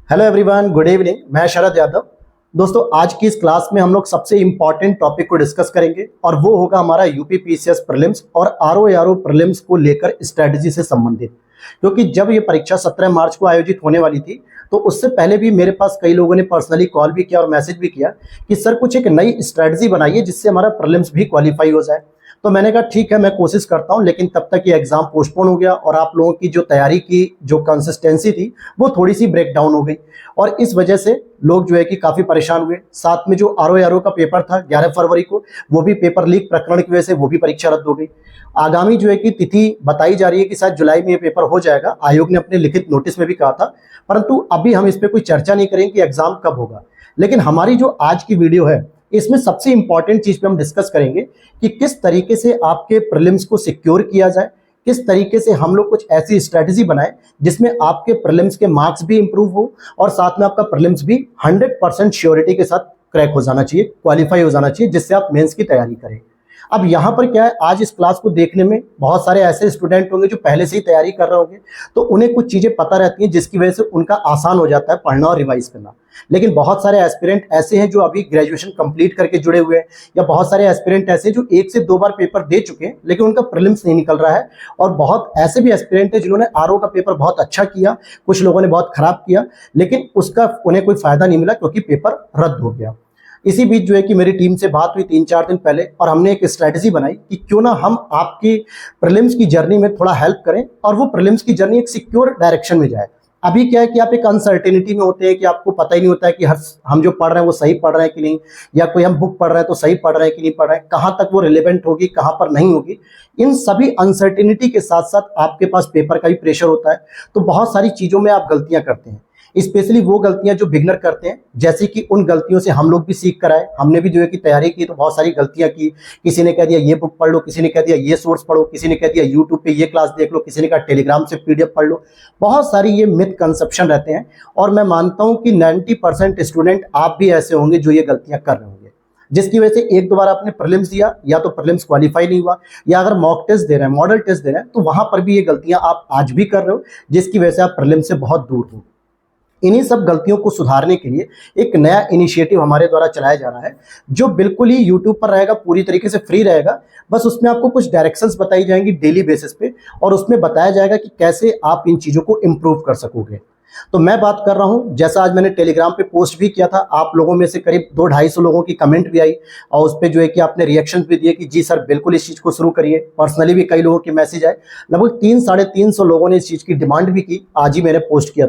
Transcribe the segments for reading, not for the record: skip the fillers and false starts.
Hello everyone, good evening. मैं शरद यादव। दोस्तों, आज की इस क्लास में हम लोग सबसे इंपॉर्टेंट टॉपिक को डिस्कस करेंगे और वो होगा हमारा यूपी पीसीएस प्रीलिम्स और आरओ प्रीलिम्स को लेकर स्ट्रेटजी से संबंधित। क्योंकि जब ये परीक्षा 17 मार्च को आयोजित होने वाली थी तो उससे पहले भी मेरे पास कई लोगों ने पर्सनली कॉल भी किया और मैसेज भी किया कि सर कुछ एक नई स्ट्रेटजी बनाइए जिससे हमारा प्रीलिम्स भी क्वालिफाई हो जाए। तो मैंने कहा ठीक है, मैं कोशिश करता हूं, लेकिन तब तक ये एग्जाम पोस्टपोन हो गया और आप लोगों की जो तैयारी की जो कंसिस्टेंसी थी वो थोड़ी सी ब्रेक डाउन हो गई और इस वजह से लोग जो है कि काफ़ी परेशान हुए। साथ में जो आरओ का पेपर था 11 फरवरी को, वो भी पेपर लीक प्रकरण की वजह से वो भी परीक्षा रद्द हो गई। आगामी जो है कि तिथि बताई जा रही है कि शायद जुलाई में ये पेपर हो जाएगा। आयोग ने अपने लिखित नोटिस में भी कहा था, परंतु अभी हम इस पर कोई चर्चा नहीं करेंगे कि एग्जाम कब होगा। लेकिन हमारी जो आज की वीडियो है इसमें सबसे इंपॉर्टेंट चीज पे हम डिस्कस करेंगे कि किस तरीके से आपके प्रीलिम्स को सिक्योर किया जाए, किस तरीके से हम लोग कुछ ऐसी स्ट्रेटजी बनाएं जिसमें आपके प्रीलिम्स के मार्क्स भी इंप्रूव हो और साथ में आपका प्रीलिम्स भी 100% श्योरिटी के साथ क्रैक हो जाना चाहिए, क्वालिफाई हो जाना चाहिए, जिससे आप मेंस की तैयारी करें। अब यहाँ पर क्या है, आज इस क्लास को देखने में बहुत सारे ऐसे स्टूडेंट होंगे जो पहले से ही तैयारी कर रहे होंगे, तो उन्हें कुछ चीज़ें पता रहती हैं जिसकी वजह से उनका आसान हो जाता है पढ़ना और रिवाइज करना। लेकिन बहुत सारे एस्पिरेंट ऐसे हैं जो अभी ग्रेजुएशन कंप्लीट करके जुड़े हुए हैं, या बहुत सारे एस्पिरेंट ऐसे जो 1 से 2 बार पेपर दे चुके हैं लेकिन उनका प्रीलिम्स नहीं निकल रहा है, और बहुत ऐसे भी एस्पिरेंट हैं जिन्होंने आरओ का पेपर बहुत अच्छा किया, कुछ लोगों ने बहुत खराब किया, लेकिन उसका उन्हें कोई फायदा नहीं मिला क्योंकि पेपर रद्द हो गया। इसी बीच जो है कि मेरी टीम से बात हुई 3-4 दिन पहले और हमने एक स्ट्रेटजी बनाई कि क्यों ना हम आपकी प्रीलिम्स की जर्नी में थोड़ा हेल्प करें और वो प्रीलिम्स की जर्नी एक सिक्योर डायरेक्शन में जाए। अभी क्या है कि आप एक अनसर्टेनिटी में होते हैं कि आपको पता ही नहीं होता है कि हम जो पढ़ रहे हैं वो सही पढ़ रहे हैं कि नहीं, या कोई हम बुक पढ़ रहे हैं तो सही पढ़ रहे हैं कि नहीं पढ़ रहे हैं, कहाँ तक वो रिलेवेंट होगी, कहाँ पर नहीं होगी। इन सभी अनसर्टेनिटी के साथ साथ आपके पास पेपर का भी प्रेशर होता है, तो बहुत सारी चीज़ों में आप गलतियाँ करते हैं, स्पेशली वो गलतियां जो बिगनर करते हैं। जैसे कि उन गलतियों से हम लोग भी सीख कर आए। हमने भी जो है कि तैयारी की तो बहुत सारी गलतियां की। किसी ने कह दिया ये बुक पढ़ लो, किसी ने कह दिया ये सोर्स पढ़ो, किसी ने कह दिया यूट्यूब पे ये क्लास देख लो, किसी ने कहा टेलीग्राम से पीडीएफ पढ़ लो। बहुत सारी ये मिथ कंसेप्शन रहते हैं और मैं मानता हूं कि 90% स्टूडेंट आप भी ऐसे होंगे जो ये गलतियां कर रहे होंगे, जिसकी वजह से एक दो बार आपने प्रीलिम्स दिया या तो प्रीलिम्स क्वालिफाई नहीं हुआ, या अगर मॉक टेस्ट दे रहे हैं, मॉडल टेस्ट दे रहे हैं, तो वहां पर भी ये गलतियां आप आज भी कर रहे हो, जिसकी वजह से आप प्रीलिम्स से बहुत दूर हो। इन्हीं सब गलतियों को सुधारने के लिए एक नया इनिशिएटिव हमारे द्वारा चलाया जा रहा है, जो बिल्कुल ही यूट्यूब पर रहेगा, पूरी तरीके से फ्री रहेगा। बस उसमें आपको कुछ डायरेक्शंस बताई जाएंगी डेली बेसिस पे, और उसमें बताया जाएगा कि कैसे आप इन चीज़ों को इम्प्रूव कर सकोगे। तो मैं बात कर रहा हूं, जैसा आज मैंने टेलीग्राम पे पोस्ट भी किया था, आप लोगों में से करीब 200-250 लोगों की कमेंट भी आई और उस पर जो है कि आपने रिएक्शंस भी दिए कि जी सर बिल्कुल इस चीज़ को शुरू करिए। पर्सनली भी कई लोगों के मैसेज आए, लगभग 300-350 लोगों ने इस चीज़ की डिमांड भी की। आज ही मैंने पोस्ट किया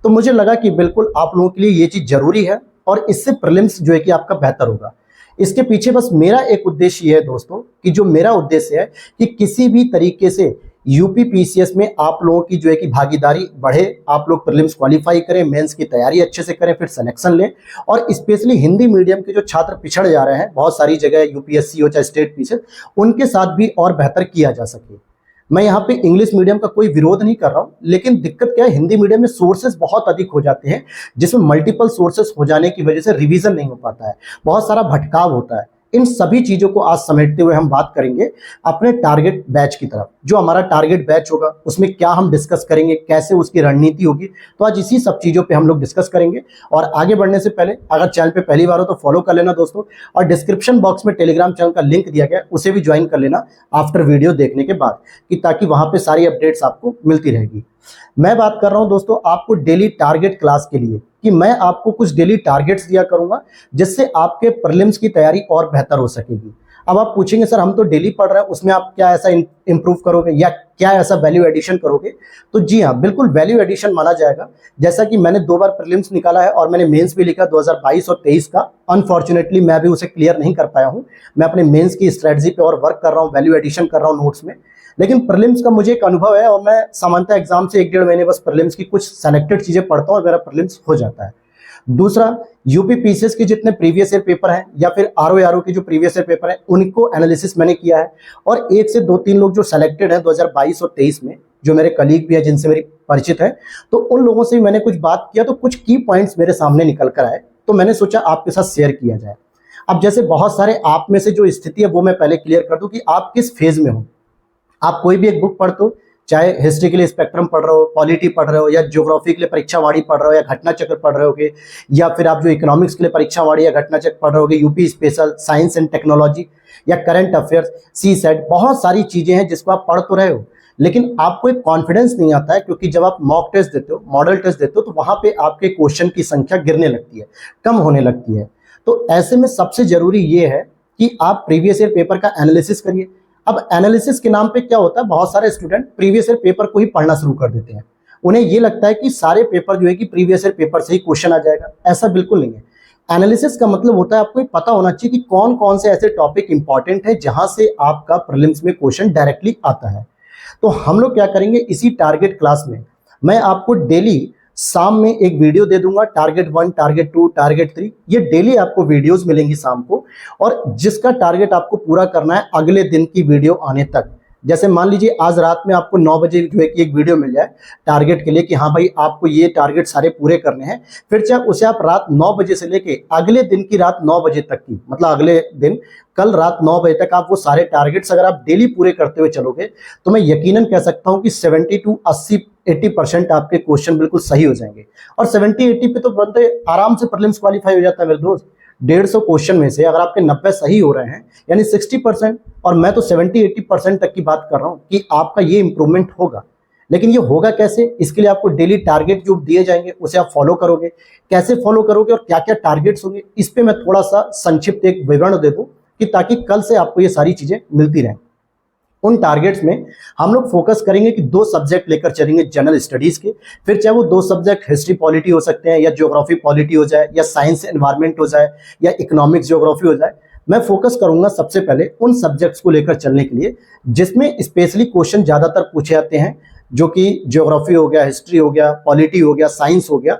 तो मुझे लगा कि बिल्कुल आप लोगों के लिए ये चीज़ जरूरी है और इससे प्रीलिम्स जो है कि आपका बेहतर होगा। इसके पीछे बस मेरा एक उद्देश्य ये है दोस्तों, कि जो मेरा उद्देश्य है कि किसी भी तरीके से यूपी पीसीएस में आप लोगों की जो है कि भागीदारी बढ़े, आप लोग प्रीलिम्स क्वालिफाई करें, मेंस की तैयारी अच्छे से करें, फिर सिलेक्शन लें। और स्पेशली हिंदी मीडियम के जो छात्र पिछड़ जा रहे हैं बहुत सारी जगह, यूपीएससी हो चाहे स्टेट पीसीएस, उनके साथ भी और बेहतर किया जा सके। मैं यहाँ पे इंग्लिश मीडियम का कोई विरोध नहीं कर रहा हूँ, लेकिन दिक्कत क्या है, हिंदी मीडियम में सोर्सेज बहुत अधिक हो जाते हैं, जिसमें मल्टीपल सोर्सेज हो जाने की वजह से रिवीजन नहीं हो पाता है, बहुत सारा भटकाव होता है। इन सभी चीज़ों को आज समेटते हुए हम बात करेंगे अपने टारगेट बैच की तरफ। जो हमारा टारगेट बैच होगा उसमें क्या हम डिस्कस करेंगे, कैसे उसकी रणनीति होगी, तो आज इसी सब चीज़ों पे हम लोग डिस्कस करेंगे। और आगे बढ़ने से पहले अगर चैनल पे पहली बार हो तो फॉलो कर लेना दोस्तों, और डिस्क्रिप्शन बॉक्स में टेलीग्राम चैनल का लिंक दिया गया है, उसे भी ज्वाइन कर लेना आफ्टर वीडियो देखने के बाद, कि ताकि वहाँ पर सारी अपडेट्स आपको मिलती रहेगी। मैं बात कर रहा हूं दोस्तों आपको डेली टारगेट क्लास के लिए, कि मैं आपको कुछ डेली टारगेट्स दिया करूंगा जिससे आपके प्रीलिम्स की तैयारी और बेहतर हो सकेगी। अब आप पूछेंगे सर हम तो डेली पढ़ रहे हैं, उसमें आप क्या ऐसा इंप्रूव करोगे या क्या ऐसा वैल्यू एडिशन करोगे? तो जी हाँ, बिल्कुल वैल्यू एडिशन माना जाएगा। जैसा कि मैंने 2 बार प्रीलिम्स निकाला है और मैंने मेंस भी लिखा 2022 और 23 का। अनफॉर्चुनेटली मैं भी उसे क्लियर नहीं कर पाया हूँ। मैं अपने मेंस की स्ट्रेटजी पे और वर्क कर रहा हूँ, वैल्यू एडिशन कर रहा हूँ नोट्स में। लेकिन प्रीलिम्स का मुझे एक अनुभव है और मैं सामान्यतः एग्जाम से 1-1.5 महीने बस प्रीलिम्स की कुछ सेलेक्टेड चीज़ें पढ़ता हूँ और मेरा प्रीलिम्स हो जाता है। दूसरा, यूपी पीसीएस के जितने प्रीवियस ईयर पेपर हैं या फिर आरओ के जो प्रीवियस ईयर पेपर हैं उनको एनालिसिस मैंने किया है, और 1 से 2-3 लोग जो सेलेक्टेड हैं 2022 और 23 में, जो मेरे कलीग भी हैं जिनसे मेरी परिचित है, तो उन लोगों से भी मैंने कुछ बात किया, तो कुछ की पॉइंट्स मेरे सामने निकल कर आए, तो मैंने सोचा आपके साथ शेयर किया जाए। अब जैसे बहुत सारे आप में से जो स्थिति है वो मैं पहले क्लियर कर दूं कि आप किस फेज में हो। आप कोई भी एक बुक पढ़ते हो, चाहे हिस्ट्री के लिए स्पेक्ट्रम पढ़ रहे हो, पॉलिटी पढ़ रहे हो, या ज्योग्राफी के लिए परीक्षावाड़ी पढ़ रहे हो, या घटना चक्र पढ़ रहे होगे, या फिर आप जो इकोनॉमिक्स के लिए परीक्षावाड़ी या घटना चक्र पढ़ रहे होगे, UP special, science and technology, या करंट अफेयर्स, सी सेट, बहुत सारी चीजें हैं जिसको आप पढ़ तो रहे हो, लेकिन आपको एक कॉन्फिडेंस नहीं आता है, क्योंकि जब आप मॉक टेस्ट देते हो, मॉडल टेस्ट देते हो, तो वहां पे आपके क्वेश्चन की संख्या गिरने लगती है, कम होने लगती है। तो ऐसे में सबसे जरूरी ये है कि आप प्रीवियस ईयर पेपर का एनालिसिस करिए। अब एनालिसिस के नाम पे क्या होता है, बहुत सारे स्टूडेंट प्रीवियस ईयर पेपर को ही पढ़ना शुरू कर देते हैं। उन्हें ये लगता है कि सारे पेपर जो है कि प्रीवियस ईयर पेपर से ही क्वेश्चन आ जाएगा। ऐसा बिल्कुल नहीं है। एनालिसिस का मतलब होता है आपको ये पता होना चाहिए कि कौन कौन से ऐसे टॉपिक इंपॉर्टेंट है जहां से आपका प्रीलिम्स में क्वेश्चन डायरेक्टली आता है। तो हम लोग क्या करेंगे, इसी टारगेट क्लास में मैं आपको डेली शाम में एक वीडियो दे दूंगा, टारगेट 1, टारगेट 2, टारगेट 3, ये डेली आपको वीडियोस मिलेंगी शाम को, और जिसका टारगेट आपको पूरा करना है अगले दिन की वीडियो आने तक। जैसे मान लीजिए आज रात में आपको 9 बजे जो है कि एक वीडियो मिल जाए टारगेट के लिए कि हाँ भाई आपको ये टारगेट सारे पूरे करने हैं, फिर चाहे उसे आप रात 9 बजे से लेके अगले दिन की रात 9 बजे तक की, मतलब अगले दिन कल रात 9 बजे तक आप वो सारे टारगेट्स अगर आप डेली पूरे करते हुए चलोगे, तो मैं यकीनन कह सकता हूं कि 70 to 80% आपके क्वेश्चन बिल्कुल सही हो जाएंगे। और 70-80 पे तो बनते आराम से प्रीलिम्स क्वालिफाई हो जाता है मेरे दोस्त। 150 क्वेश्चन में से अगर आपके 90 सही हो रहे हैं, यानी 60%, और मैं तो 70-80% तक की बात कर रहा हूं कि आपका ये इंप्रूवमेंट होगा। लेकिन ये होगा कैसे, इसके लिए आपको डेली टारगेट जो दिए जाएंगे उसे आप फॉलो करोगे। कैसे फॉलो करोगे और क्या क्या टारगेट्स होंगे, इस पे मैं थोड़ा सा संक्षिप्त एक विवरण दे दूं, कि ताकि कल से आपको ये सारी चीजें मिलती रहें। उन टारगेट्स में हम लोग फोकस करेंगे कि 2 सब्जेक्ट लेकर चलेंगे जनरल स्टडीज के, फिर चाहे वो 2 सब्जेक्ट हिस्ट्री पॉलिटी हो सकते हैं, या ज्योग्राफी पॉलिटी हो जाए, या साइंस एनवायरमेंट हो जाए, या इकोनॉमिक्स ज्योग्राफी हो जाए। मैं फोकस करूंगा सबसे पहले उन सब्जेक्ट्स को लेकर चलने के लिए जिसमें स्पेशली क्वेश्चन ज्यादातर पूछे जाते हैं, जो कि ज्योग्राफी हो गया, हिस्ट्री हो गया, पॉलिटी हो गया, साइंस हो गया।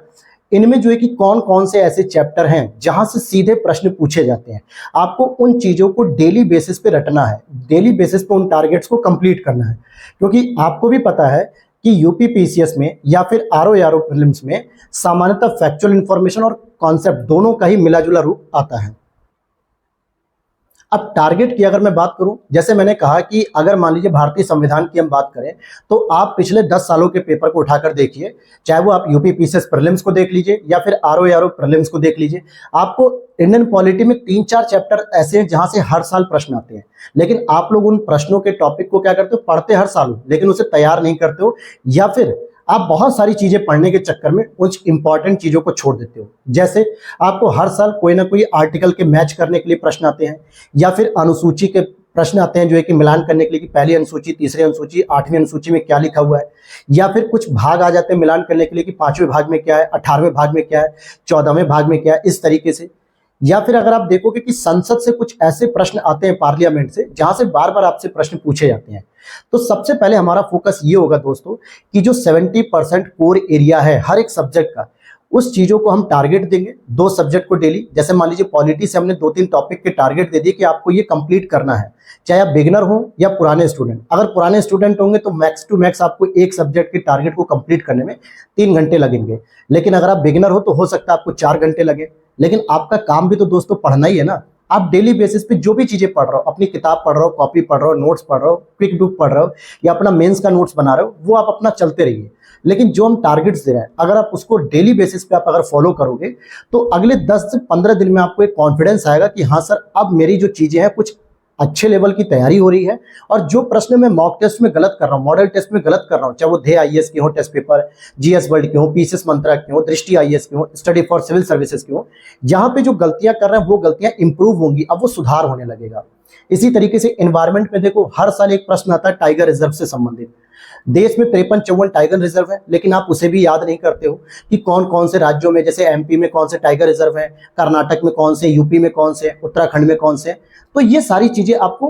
इनमें जो है कि कौन कौन से ऐसे चैप्टर हैं जहां से सीधे प्रश्न पूछे जाते हैं। आपको उन चीजों को डेली बेसिस पे रटना है, डेली बेसिस पे उन टारगेट्स को कंप्लीट करना है, क्योंकि आपको भी पता है कि यूपी पीसीएस में या फिर आरओ प्रीलिम्स में सामान्यतः फैक्चुअल इंफॉर्मेशन और कॉन्सेप्ट दोनों का ही मिला जुला रूप आता है। अब टारगेट की अगर मैं बात करूं, जैसे मैंने कहा कि अगर मान लीजिए भारतीय संविधान की हम बात करें, तो आप पिछले 10 सालों के पेपर को उठाकर देखिए, चाहे वो आप यूपी पीसीएस प्रीलिम्स को देख लीजिए या फिर आरओ प्रीलिम्स को देख लीजिए। आपको इंडियन पॉलिटी में 3-4 चैप्टर ऐसे हैं जहां से हर साल प्रश्न आते हैं, लेकिन आप लोग उन प्रश्नों के टॉपिक को क्या करते हो, पढ़ते हर साल हो, लेकिन उसे तैयार नहीं करते हो, या फिर आप बहुत सारी चीजें पढ़ने के चक्कर में कुछ इंपॉर्टेंट चीजों को छोड़ देते हो। जैसे आपको हर साल कोई ना कोई आर्टिकल के मैच करने के लिए प्रश्न आते हैं, या फिर अनुसूची के प्रश्न आते हैं जो है कि मिलान करने के लिए कि पहली अनुसूची, तीसरी अनुसूची, 8वीं अनुसूची में क्या लिखा हुआ है, या फिर कुछ भाग आ जाते हैं मिलान करने के लिए कि 5वें भाग में क्या है, 18वें भाग में क्या है, 14वें भाग में क्या है, इस तरीके से। या फिर अगर आप देखोगे कि संसद से कुछ ऐसे प्रश्न आते हैं, पार्लियामेंट से, जहां से बार बार आपसे प्रश्न पूछे जाते हैं। तो सबसे पहले हमारा फोकस ये होगा दोस्तों कि जो 70% कोर एरिया है हर एक सब्जेक्ट का, उस चीजों को हम टारगेट देंगे 2 सब्जेक्ट को डेली। जैसे मान लीजिए पॉलिटी से हमने 2-3 टॉपिक के टारगेट दे दिए कि आपको ये कंप्लीट करना है, चाहे आप बिगिनर हो या पुराने स्टूडेंट। अगर पुराने स्टूडेंट होंगे तो मैक्स टू मैक्स आपको एक सब्जेक्ट के टारगेट को कंप्लीट करने में 3 घंटे लगेंगे, लेकिन अगर आप बिगिनर हो तो हो सकता है आपको 4 घंटे लगे। लेकिन आपका काम भी तो दोस्तों पढ़ना ही है ना। आप डेली बेसिस पे जो भी चीजें पढ़ रहे हो, अपनी किताब पढ़ रहे हो, कॉपी पढ़ रहे हो, नोट्स पढ़ रहे हो, क्विक बुक पढ़ रहे हो, या अपना मेंस का नोट्स बना रहे हो, वो आप अपना चलते रहिए। लेकिन जो हम टारगेट्स दे रहे हैं, अगर आप उसको डेली बेसिस पे आप अगर फॉलो करोगे, तो अगले 10 से 15 दिन में आपको एक कॉन्फिडेंस आएगा कि हाँ सर, अब मेरी जो चीजें हैं कुछ अच्छे लेवल की तैयारी हो रही है, और जो प्रश्न मैं मॉक टेस्ट में गलत कर रहा हूँ, मॉडल टेस्ट में गलत कर रहा हूँ, चाहे वो ध्येय आईएएस के हो टेस्ट पेपर, जीएस वर्ल्ड के हो, पीसीएस मंत्रा के हो, दृष्टि आईएएस के हो, स्टडी फॉर सिविल सर्विसेज के हो, जहां पे जो गलतियां कर रहे हैं वो गलतियां इंप्रूव होंगी, अब वो सुधार होने लगेगा। इसी तरीके से एनवायरमेंट में देखो, हर साल एक प्रश्न आता है टाइगर रिजर्व से संबंधित। देश में 53-54 टाइगर रिजर्व है, लेकिन आप उसे भी याद नहीं करते हो कि कौन कौन से राज्यों में, जैसे एमपी में कौन से टाइगर रिजर्व है, कर्नाटक में कौन से, यूपी में कौन से, उत्तराखंड में कौन से। तो ये सारी चीजें आपको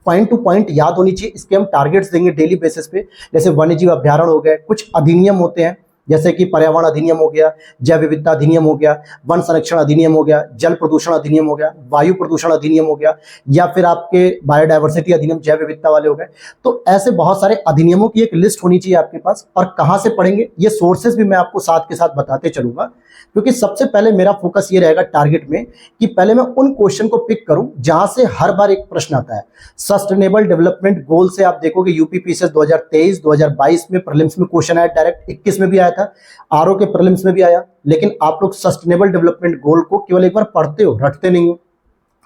पॉइंट टू पॉइंट याद होनी चाहिए। इसके हम टारगेट्स देंगे डेली बेसिस पे। जैसे वन्यजीव अभ्यारण्य हो गए, कुछ अधिनियम होते हैं जैसे कि पर्यावरण अधिनियम हो गया, जैव विविधता अधिनियम हो गया, वन संरक्षण अधिनियम हो गया, जल प्रदूषण अधिनियम हो गया, वायु प्रदूषण अधिनियम हो गया, या फिर आपके बायोडायवर्सिटी अधिनियम जैव विविधता वाले हो गए। तो ऐसे बहुत सारे अधिनियमों की एक लिस्ट होनी चाहिए आपके पास। और कहाँ से पढ़ेंगे, ये सोर्सेज भी मैं आपको साथ के साथ बताते चलूंगा, क्योंकि सबसे पहले मेरा फोकस ये रहेगा टारगेट में कि पहले मैं उन क्वेश्चन को पिक करूं जहां से हर बार एक प्रश्न आता है। सस्टेनेबल डेवलपमेंट गोल से आप देखोगे यूपीपीसीएस 2023 2022 में प्रीलिम्स में क्वेश्चन आया, डायरेक्ट 21 में भी आया था, आरओ के प्रीलिम्स में भी आया। लेकिन आप लोग सस्टेनेबल डेवलपमेंट गोल को केवल एक बार पढ़ते हो, रटते नहीं हो।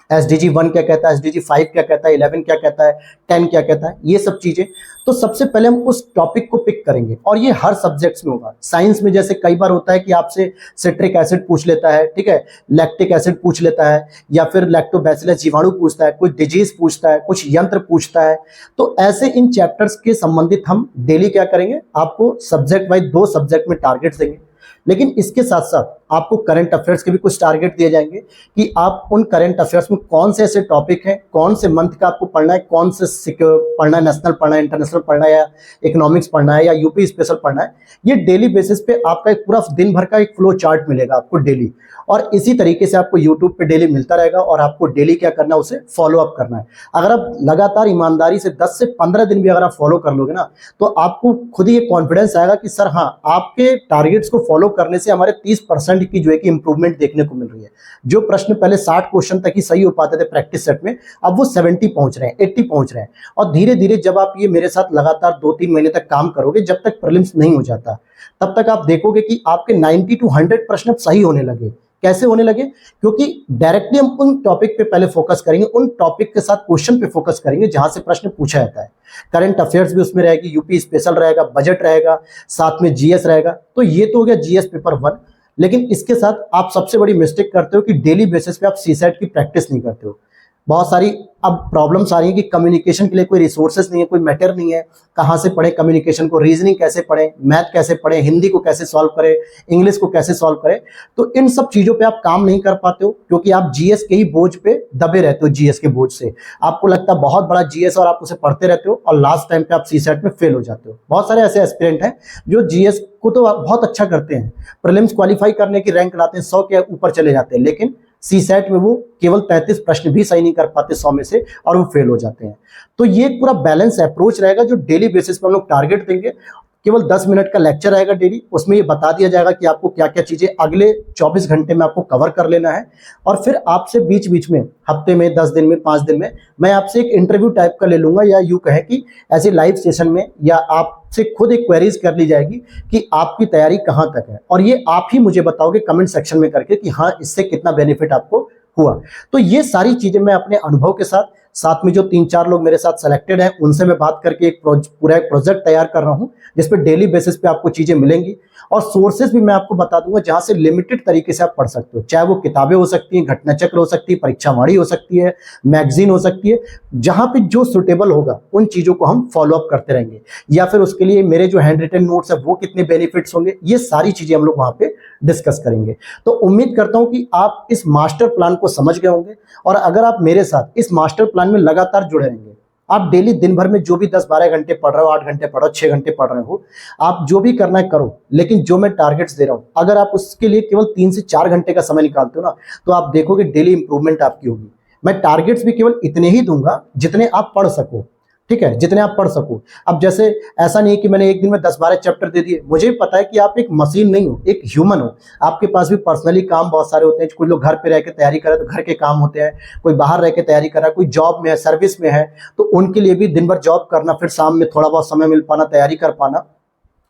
एसडीजी 1 क्या कहता है, एसडीजी 5 क्या कहता है, 11 क्या कहता है, 10 क्या कहता है, ये सब चीजें। तो सबसे पहले हम उस टॉपिक को पिक करेंगे, और ये हर सब्जेक्ट्स में होगा। साइंस में जैसे कई बार होता है कि आपसे सिट्रिक एसिड पूछ लेता है, ठीक है, लैक्टिक एसिड पूछ लेता है, या फिर लैक्टोबैसिलस जीवाणु पूछता है, कुछ डिजीज पूछता है, कुछ यंत्र पूछता है। तो ऐसे इन चैप्टर्स के संबंधित हम डेली क्या करेंगे, आपको सब्जेक्ट वाइज 2 सब्जेक्ट में टारगेट देंगे। लेकिन इसके साथ साथ आपको करंट अफेयर्स के भी कुछ टारगेट दिए जाएंगे कि आप उन करंट अफेयर्स में कौन से ऐसे टॉपिक हैं, कौन से मंथ का आपको पढ़ना है, कौन से पढ़ना है, नेशनल पढ़ना है, इंटरनेशनल पढ़ना है, या इकोनॉमिक्स पढ़ना है, या यूपी स्पेशल पढ़ना है। ये डेली बेसिस पे आपका एक पूरा दिन भर का एक फ्लो चार्ट मिलेगा आपको डेली, और इसी तरीके से आपको यूट्यूब पे डेली मिलता रहेगा, और आपको डेली क्या करना है, उसे फॉलो अप करना है। अगर आप लगातार ईमानदारी से 10 से 15 दिन भी अगर आप फॉलो कर लोगे ना, तो आपको खुद ही एक कॉन्फिडेंस आएगा कि सर हाँ, आपके टारगेट्स को फॉलो करने से हमारे 30% की जो है कि इंप्रूवमेंट देखने को मिल रही है। जो प्रश्न पहले 60 क्वेश्चन तक ही सही हो पाते थे प्रैक्टिस सेट में, अब वो 70 पहुंच रहे हैं, 80 पहुंच रहे हैं। और धीरे धीरे जब आप ये मेरे साथ लगातार 2-3 महीने तक काम करोगे, जब तक प्रीलिम्स नहीं हो जाता, तब तक आप देखोगे कि आपके 90 to 100 प्रश्न अब सही होने लगे। कैसे होने लगे? क्योंकि डायरेक्टली हम उन टॉपिक पे पहले फोकस करेंगे, उन टॉपिक के साथ क्वेश्चन पे फोकस करेंगे जहां से प्रश्न पूछा जाता है। करंट अफेयर्स भी उसमें रहेगी, यूपी स्पेशल रहेगा, बजट रहेगा, साथ में जीएस रहेगा। तो ये तो हो गया जीएस पेपर 1। लेकिन इसके साथ आप सबसे बड़ी मिस्टेक करते हो कि डेली बेसिस पे आप सीसेट की प्रैक्टिस नहीं करते हो। बहुत सारी अब प्रॉब्लम्स आ रही है कि कम्युनिकेशन के लिए कोई रिसोर्सेज नहीं है, कोई मैटर नहीं है, कहाँ से पढ़े कम्युनिकेशन को, रीजनिंग कैसे पढ़े, मैथ कैसे पढ़े, हिंदी को कैसे सॉल्व करें, इंग्लिश को कैसे सॉल्व करें। तो इन सब चीज़ों पे आप काम नहीं कर पाते हो, क्योंकि आप जीएस के ही बोझ पे दबे रहते हो। जीएस के बोझ से आपको लगता है बहुत बड़ा जीएस, और आप उसे पढ़ते रहते हो, और लास्ट टाइम पे आप सीसेट में फेल हो जाते हो। बहुत सारे ऐसे एस्पिरेंट हैं जो जीएस को तो बहुत अच्छा करते हैं, प्रीलिम्स क्वालिफाई करने की रैंक लाते हैं, 100 के ऊपर चले जाते हैं, लेकिन सीसेट में वो केवल 33 प्रश्न भी सही नहीं कर पाते 100 में से, और वो फेल हो जाते हैं। तो ये पूरा बैलेंस अप्रोच रहेगा जो डेली बेसिस पर हम लोग टारगेट देंगे। केवल 10 मिनट का लेक्चर रहेगा डेली, उसमें ये बता दिया जाएगा कि आपको क्या क्या चीजें अगले 24 घंटे में आपको कवर कर लेना है। और फिर आपसे बीच बीच में हफ्ते में, 10 दिन में, 5 दिन में मैं आपसे एक इंटरव्यू टाइप का ले लूंगा, या यूं कहें कि ऐसे लाइव सेशन में, या आपसे खुद एक क्वेरीज कर ली जाएगी कि आपकी तैयारी कहाँ तक है, और ये आप ही मुझे बताओगे कमेंट सेक्शन में करके कि हाँ, इससे कितना बेनिफिट आपको हुआ। तो ये सारी चीजें मैं अपने अनुभव के साथ में जो 3-4 लोग मेरे साथ सेलेक्टेड हैं, उनसे मैं बात करके एक पूरा एक प्रोजेक्ट तैयार कर रहा हूं, जिस पे डेली बेसिस पे आपको चीजें मिलेंगी। और सोर्सेज भी मैं आपको बता दूंगा जहां से लिमिटेड तरीके से आप पढ़ सकते हो, चाहे वो किताबें हो सकती हैं, घटना चक्र हो सकती है, परीक्षावाणी हो सकती है, मैगजीन हो सकती है। जहां पे जो सुटेबल होगा उन चीजों को हम फॉलो अप करते रहेंगे, या फिर उसके लिए मेरे जो हैंड रिटन नोट्स है वो कितने बेनिफिट्स होंगे, ये सारी चीजें हम लोग वहां पे डिस्कस करेंगे। तो उम्मीद करता हूं कि आप इस मास्टर प्लान को समझ गए होंगे, और अगर आप मेरे साथ इस मास्टर प्लान में लगातार जुड़े रहेंगे, आप डेली दिन भर में जो भी 10-12 घंटे पढ़ रहे हो, 8 घंटे पढ़ो, 6 घंटे पढ़ रहे हो, आप जो भी करना है करो, लेकिन जो मैं टारगेट्स दे रहा हूं, अगर आप उसके लिए केवल 3 से 4 घंटे का समय निकालते हो ना, तो आप देखोगे डेली इंप्रूवमेंट आपकी होगी। मैं टारगेट्स भी केवल इतने ही दूंगा जितने आप पढ़ सको, ठीक है, जितने आप पढ़ सको। अब जैसे ऐसा नहीं कि मैंने एक दिन में 10-12 चैप्टर दे दिए। मुझे भी पता है कि आप एक मशीन नहीं हो, एक ह्यूमन हो, आपके पास भी पर्सनली काम बहुत सारे होते हैं। कोई लोग घर पे रह के तैयारी कर रहे हैं तो घर के काम होते हैं, कोई बाहर रह के तैयारी कर रहा है, कोई जॉब में है, सर्विस में है, तो उनके लिए भी दिन भर जॉब करना, फिर शाम में थोड़ा बहुत समय मिल पाना, तैयारी कर पाना,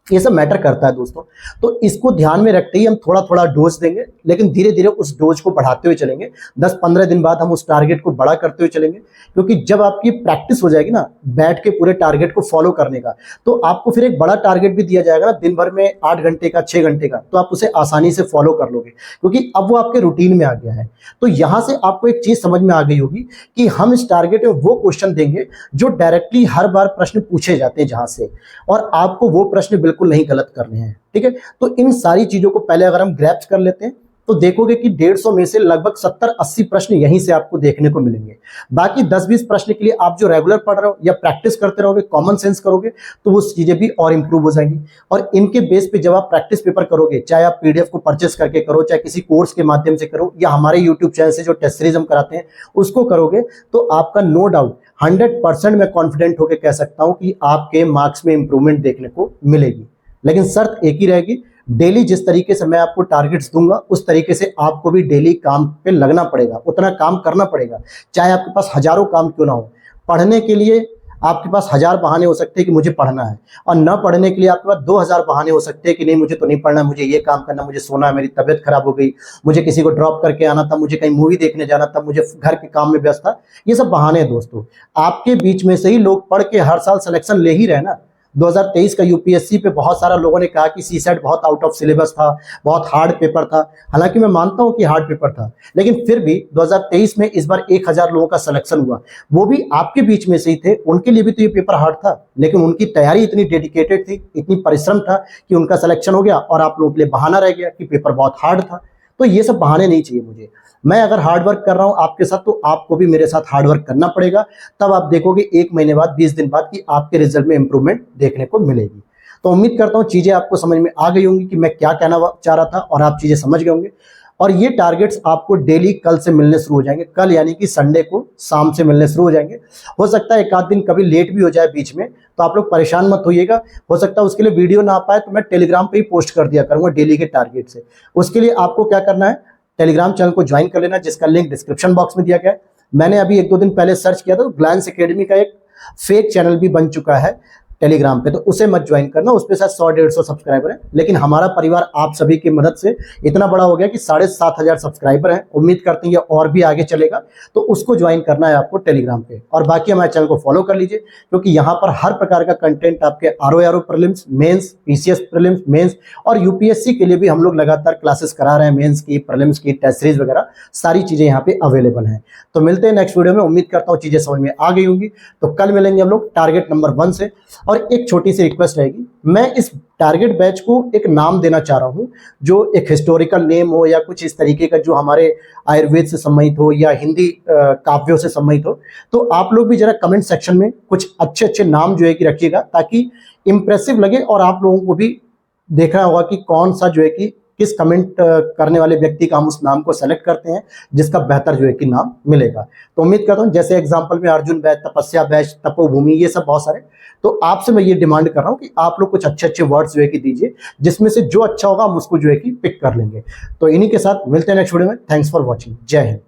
ये सब मैटर करता है दोस्तों। तो इसको ध्यान में रखते ही हम थोड़ा थोड़ा डोज देंगे, लेकिन धीरे धीरे उस डोज को बढ़ाते हुए चलेंगे। 10-15 दिन बाद हम उस टारगेट को बड़ा करते हुए चलेंगे, क्योंकि जब आपकी प्रैक्टिस हो जाएगी ना बैठ के पूरे टारगेट को फॉलो करने का, तो आपको फिर एक बड़ा टारगेट भी दिया जाएगा ना दिन भर में 8 घंटे का, 6 घंटे का, तो आप उसे आसानी से फॉलो कर लोगे, क्योंकि अब वो आपके रूटीन में आ गया है। तो यहां से आपको एक चीज समझ में आ गई होगी कि हम इस टारगेट में वो क्वेश्चन देंगे जो डायरेक्टली हर बार प्रश्न पूछे जाते हैं जहां से, और आपको वो प्रश्न बिल्कुल नहीं गलत करने हैं, ठीक है। तो इन सारी चीजों को पहले अगर हम ग्रैप्स कर लेते हैं, तो देखोगे कि 150 में से लगभग 70-80 प्रश्न यहीं से आपको देखने को मिलेंगे। बाकी 10-20 प्रश्न के लिए आप जो रेगुलर पढ़ रहे हो या प्रैक्टिस करते रहोगे, कॉमन सेंस करोगे, तो वो चीजें भी और इंप्रूव हो जाएंगी। और इनके बेस पे जब आप प्रैक्टिस पेपर करोगे, चाहे आप पीडीएफ को परचेस करके करो, चाहे किसी कोर्स के माध्यम से करो, या हमारे यूट्यूब चैनल से जो टेस्ट सीरीज हम कराते हैं उसको करोगे, तो आपका नो डाउट 100% मैं कॉन्फिडेंट होकर कह सकता हूं कि आपके मार्क्स में इंप्रूवमेंट देखने को मिलेगी। लेकिन शर्त एक ही रहेगी, डेली जिस तरीके से मैं आपको टारगेट्स दूंगा उस तरीके से आपको भी डेली काम पे लगना पड़ेगा, उतना काम करना पड़ेगा। चाहे आपके पास हजारों काम क्यों ना हो, पढ़ने के लिए आपके पास 1000 बहाने हो सकते हैं कि मुझे पढ़ना है, और न पढ़ने के लिए आपके पास 2000 बहाने हो सकते हैं कि नहीं मुझे तो नहीं पढ़ना, मुझे ये काम करना, मुझे सोना है, मेरी तबीयत खराब हो गई, मुझे किसी को ड्रॉप करके आना था, मुझे कहीं मूवी देखने जाना था, मुझे घर के काम में व्यस्त था। ये सब बहाने हैं दोस्तों। आपके बीच में से ही लोग पढ़ के हर साल सिलेक्शन ले ही रहे ना। 2023 का यूपीएससी पे बहुत सारा लोगों ने कहा कि सीसेट बहुत आउट ऑफ सिलेबस था, बहुत हार्ड पेपर था। हालांकि मैं मानता हूं कि हार्ड पेपर था, लेकिन फिर भी 2023 में इस बार 1000 लोगों का सिलेक्शन हुआ, वो भी आपके बीच में से ही थे। उनके लिए भी तो ये पेपर हार्ड था, लेकिन उनकी तैयारी इतनी डेडिकेटेड थी, इतनी परिश्रम था कि उनका सिलेक्शन हो गया, और आप लोगों के लिए बहाना रह गया कि पेपर बहुत हार्ड था। तो ये सब बहाने नहीं चाहिए मुझे। मैं अगर हार्ड वर्क कर रहा हूं आपके साथ, तो आपको भी मेरे साथ हार्ड वर्क करना पड़ेगा। तब आप देखोगे 1 महीने बाद, 20 दिन बाद, कि आपके रिजल्ट में इंप्रूवमेंट देखने को मिलेगी। तो उम्मीद करता हूं चीजें आपको समझ में आ गई होंगी कि मैं क्या कहना चाह रहा था, और आप चीजें समझ गए होंगे। और ये टारगेट्स आपको डेली कल से मिलने शुरू हो जाएंगे। कल यानी कि संडे को शाम से मिलने शुरू हो जाएंगे। हो सकता है एक आध दिन कभी लेट भी हो जाए बीच में, तो आप लोग परेशान मत होइएगा। हो सकता है उसके लिए वीडियो ना आ पाए, तो मैं टेलीग्राम पे ही पोस्ट कर दिया करूंगा डेली के टारगेट से। उसके लिए आपको क्या करना है, टेलीग्राम चैनल को ज्वाइन कर लेना, जिसका लिंक डिस्क्रिप्शन बॉक्स में दिया गया है। मैंने अभी 1-2 दिन पहले सर्च किया था, तो ग्लैंस एकेडमी का एक फेक चैनल भी बन चुका है टेलीग्राम पे, तो उसे मत ज्वाइन करना। उस पे शायद 100-150 सब्सक्राइबर है, लेकिन हमारा परिवार आप सभी की मदद से इतना बड़ा हो गया कि 7500 सब्सक्राइबर हैं। उम्मीद करते हैं ये और भी आगे चलेगा, तो उसको ज्वाइन करना है आपको टेलीग्राम पे। और बाकी हमारे चैनल को फॉलो कर लीजिए, क्योंकि यहाँ पर हर प्रकार का कंटेंट आपके RO prelims, mains, PCS prelims, mains और यूपीएससी के लिए भी हम लोग लगातार क्लासेस करा रहे हैं। मेंस की, प्रीलिम्स की, टेस्ट सीरीज वगैरह सारी चीजें यहाँ पे अवेलेबल हैं। तो मिलते हैं नेक्स्ट वीडियो में। उम्मीद करता हूँ चीजें समझ में आ गई होंगी। तो कल मिलेंगे हम लोग टारगेट नंबर 1 से। और एक छोटी सी रिक्वेस्ट रहेगी, मैं इस टारगेट बैच को एक नाम देना चाह रहा हूं, जो एक हिस्टोरिकल नेम हो या कुछ इस तरीके का, जो हमारे आयुर्वेद से संबंधित हो या हिंदी काव्यों से संबंधित हो। तो आप लोग भी जरा कमेंट सेक्शन में कुछ अच्छे अच्छे नाम जो है कि रखिएगा, ताकि इंप्रेसिव लगे, और आप लोगों को भी देखना होगा कि कौन सा जो है कि किस कमेंट करने वाले व्यक्ति का हम उस नाम को सेलेक्ट करते हैं, जिसका बेहतर जो है कि नाम मिलेगा। तो उम्मीद करता हूं, जैसे एग्जांपल में अर्जुन बैच, तपस्या बैच, तपोभूमि, ये सब बहुत सारे। तो आपसे मैं ये डिमांड कर रहा हूं कि आप लोग कुछ अच्छे अच्छे वर्ड्स जो है कि दीजिए, जिसमें से जो अच्छा होगा हम उसको जो है कि पिक कर लेंगे। तो इन्हीं के साथ मिलते हैं नेक्स्ट वीडियो में। Thanks for watching. जय हिंद।